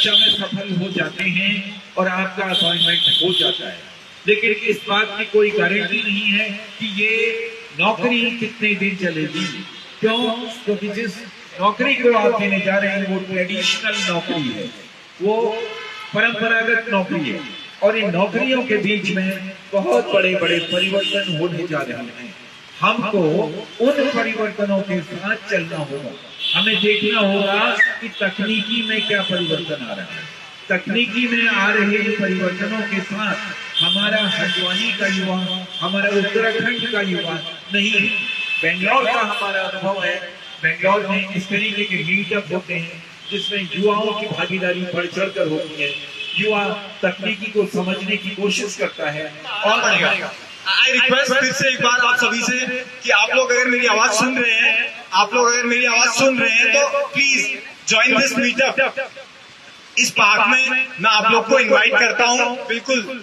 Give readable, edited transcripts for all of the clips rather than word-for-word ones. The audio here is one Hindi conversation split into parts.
परीक्षा में सफल हो जाते हैं और आपका अपॉइंटमेंट हो जाता है, लेकिन इस बात की कोई गारंटी नहीं है कि ये नौकरी कितने दिन चलेगी। क्यों? क्योंकि जिस नौकरी को आप देने जा रहे हैं वो ट्रेडिशनल नौकरी है, वो परंपरागत नौकरी है, और इन नौकरियों के बीच में बहुत बड़े बड़े परिवर्तन होने जा रहे हैं। हमको उन परिवर्तनों के साथ चलना होगा। हमें देखना होगा कि तकनीकी में क्या परिवर्तन आ रहा है। तकनीकी में आ रहे परिवर्तनों के साथ हमारा हल्द्वानी का युवा, हमारा उत्तराखंड का युवा नहीं, बेंगलोर का हमारा अनुभव है। बेंगलोर में इस तरीके के मीटअप होते हैं जिसमें युवाओं की भागीदारी बढ़ चढ़ कर होती है। युवा तकनीकी को समझने की कोशिश करता है। और आई रिक्वेस्ट फिर से एक बार आप सभी से कि आप लोग अगर मेरी आवाज सुन रहे हैं, तो प्लीज ज्वाइन दिस मीटअप। इस पार्क में मैं आप लोग को इनवाइट करता हूं, बिल्कुल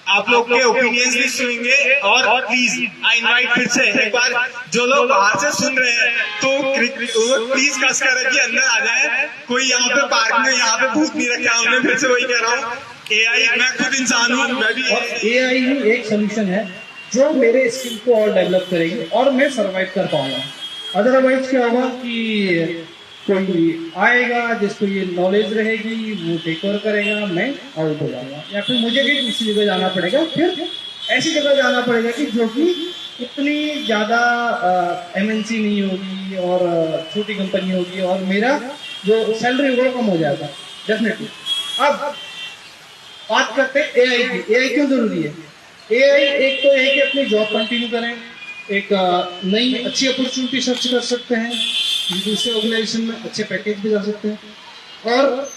आप लोग के ओपिनियंस भी सुनेंगे। और प्लीज आई इनवाइट फिर से एक बार जो लोग बाहर से सुन रहे हैं तो प्लीज कस कर कि अंदर आ जाए। कोई यहाँ पे पार्क में यहाँ पे भूत नहीं रखा हमने, फिर से वही कह रहा हूँ। एआई, मैं खुद इंसान हूँ, मैं भी। एआई ही एक सोल्यूशन है जो मेरे स्किल को और डेवलप करेगी और मैं सरवाइव कर पाऊंगा। अदरवाइज क्या होगा कि कोई आएगा जिसको ये नॉलेज रहेगी, वो टेक ओवर करेगा, मैं आउट हो जाऊंगा, या फिर मुझे भी दूसरी जगह जाना पड़ेगा। फिर ऐसी जगह जाना पड़ेगा कि जो कि इतनी ज़्यादा एमएनसी नहीं होगी और छोटी कंपनी होगी, और मेरा जो सैलरी होगा कम हो जाएगा डेफिनेटली। अब बात करते हैं एआई की। एआई क्यों जरूरी है? एआई एक तो है कि अपनी जॉब कंटिन्यू करें, एक नई अच्छी अपॉर्चुनिटी सर्च कर सकते हैं, दूसरे ऑर्गेनाइजेशन में अच्छे पैकेज भी जा सकते हैं, और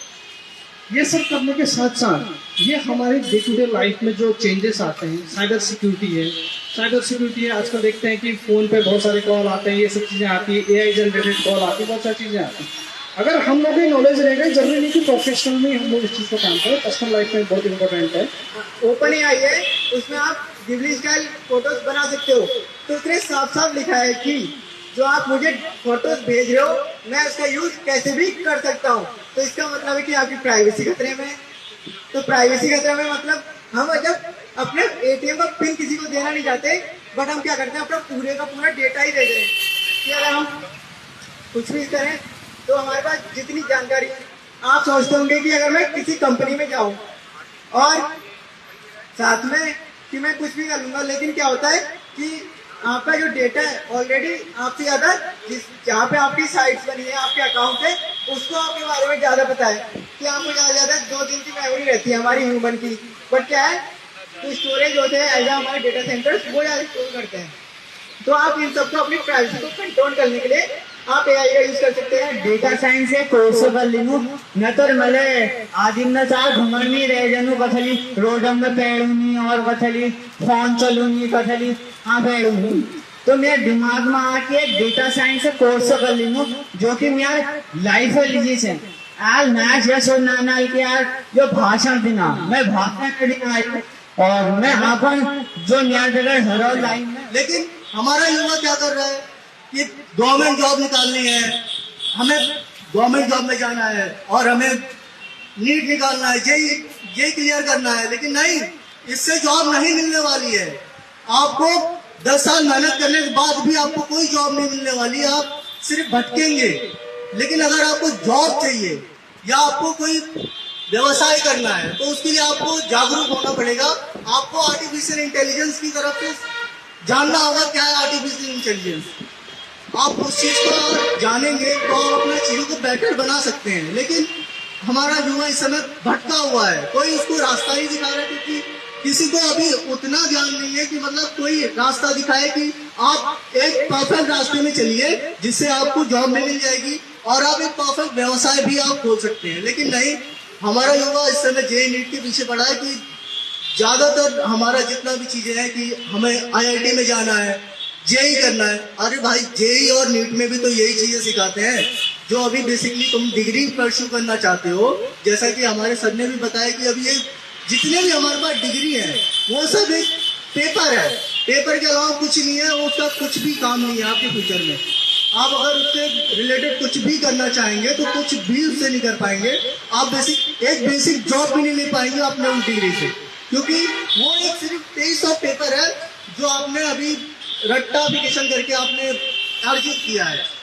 ये सब करने के साथ साथ ये हमारे डे टू डे लाइफ में जो चेंजेस आते हैं, साइबर सिक्योरिटी है। आजकल देखते हैं कि फोन पे बहुत सारे कॉल आते हैं, ये सब चीज़ें आती है, एआई जनरेटेड कॉल आती है, बहुत सारी चीज़ें आती हैं। अगर हम लोग की नॉलेज रहेगा, जरूरी नहीं कि प्रोफेशनल में हम लोग इस चीज़ को काम करें, पर्सनल लाइफ में बहुत इंपॉर्टेंट है। ओपन एआई है, उसमें आप गिबली स्टाइल फोटोज बना सकते हो। तो उसने साफ साफ लिखा है कि जो आप मुझे फोटोज भेज रहे हो, मैं उसका यूज कैसे भी कर सकता हूँ। तो इसका मतलब है कि आपकी प्राइवेसी खतरे में है। तो प्राइवेसी खतरे में मतलब हम जब अपने एटीएम का पिन किसी को देना नहीं चाहते, बट हम क्या करते हैं, अपना पूरे का पूरा डेटा ही दे दें कि अगर हम कुछ भी करें तो हमारे पास जितनी जानकारी है। आप सोचते होंगे कि अगर मैं किसी कंपनी में जाऊं और साथ में कि मैं कुछ भी कर लूंगा, लेकिन क्या होता है कि आपका जो डेटा है ऑलरेडी आपसे ज्यादा, जहाँ पे आपकी साइट्स बनी है, आपके अकाउंट है, उसको आपके बारे में ज्यादा पता है कि आपको ज्यादा 2 दिन की मेमोरी रहती है हमारी ह्यूमन की, बट क्या है तो स्टोरेज होते हैं ऐसा हमारे डेटा सेंटर्स, वो ज्यादा स्टोर करते हैं। तो आप इन सबको अपनी प्राइवेसी को कंट्रोल करने के लिए आप एआई का यूज कर सकते हैं। डेटा साइंस से कोर्स कर लिनू न तो मले आदिम न चार घुमन नहीं रह जनू कथली रोडम में पैरूनी और कथली फोन चलूनी कथली हाँ पैरूनी। तो मेरे दिमाग में आके डेटा साइंस से कोर्स कर लिनू जो कि मेरा लाइफ रिलीजियस है। यार मैच जैसो नानाल के यार जो भाषण देना, मैं भाषण करने आई और मैं अपन जो न्याय जगह हर लाइन में। लेकिन हमारा युवा क्या कर रहा है कि गवर्नमेंट जॉब निकालनी है, हमें गवर्नमेंट जॉब में जाना है और हमें नीट निकालना है, जेई क्लियर करना है। लेकिन नहीं, इससे जॉब नहीं मिलने वाली है। आपको 10 साल मेहनत करने के बाद भी आपको कोई जॉब नहीं मिलने वाली है, आप सिर्फ भटकेंगे। लेकिन अगर आपको जॉब चाहिए या आपको कोई व्यवसाय करना है तो उसके लिए आपको जागरूक होना पड़ेगा। आपको आर्टिफिशियल इंटेलिजेंस की तरफ से जानना होगा क्या है आर्टिफिशियल इंटेलिजेंस। आप उस चीज को जानेंगे तो आप अपने चीजों को बेटर बना सकते हैं। लेकिन हमारा युवा इस समय भटका हुआ है, कोई उसको रास्ता नहीं दिखा रहा, क्योंकि किसी को अभी उतना ज्ञान नहीं है कि मतलब कोई रास्ता दिखाए कि आप एक परफेक्ट रास्ते में चलिए जिससे आपको जॉब मिल जाएगी और आप एक परफेक्ट व्यवसाय भी आप खोल सकते हैं। लेकिन नहीं, हमारा युवा इस समय जेईई नीट के पीछे पड़ा है कि ज्यादातर हमारा जितना भी चीजें हैं कि हमें आईआईटी में जाना है, जेईई करना है। अरे भाई, जेईई और नीट में भी तो यही चीजें सिखाते हैं जो अभी बेसिकली तुम डिग्री परस्यू करना चाहते हो। जैसा कि हमारे सर ने भी बताया कि अभी ये जितने भी हमारे पास डिग्री है वो सब एक पेपर है, पेपर के अलावा कुछ नहीं है, उसका कुछ भी काम नहीं है आपके फ्यूचर में। आप अगर उससे रिलेटेड कुछ भी करना चाहेंगे तो कुछ भी उससे नहीं कर पाएंगे। आप एक बेसिक जॉब भी नहीं ले पाएंगे अपने उस डिग्री से, क्योंकि वो एक सिर्फ 2300 पेपर है जो आपने अभी रट्टा एप्लीकेशन करके आपने अर्जित किया है।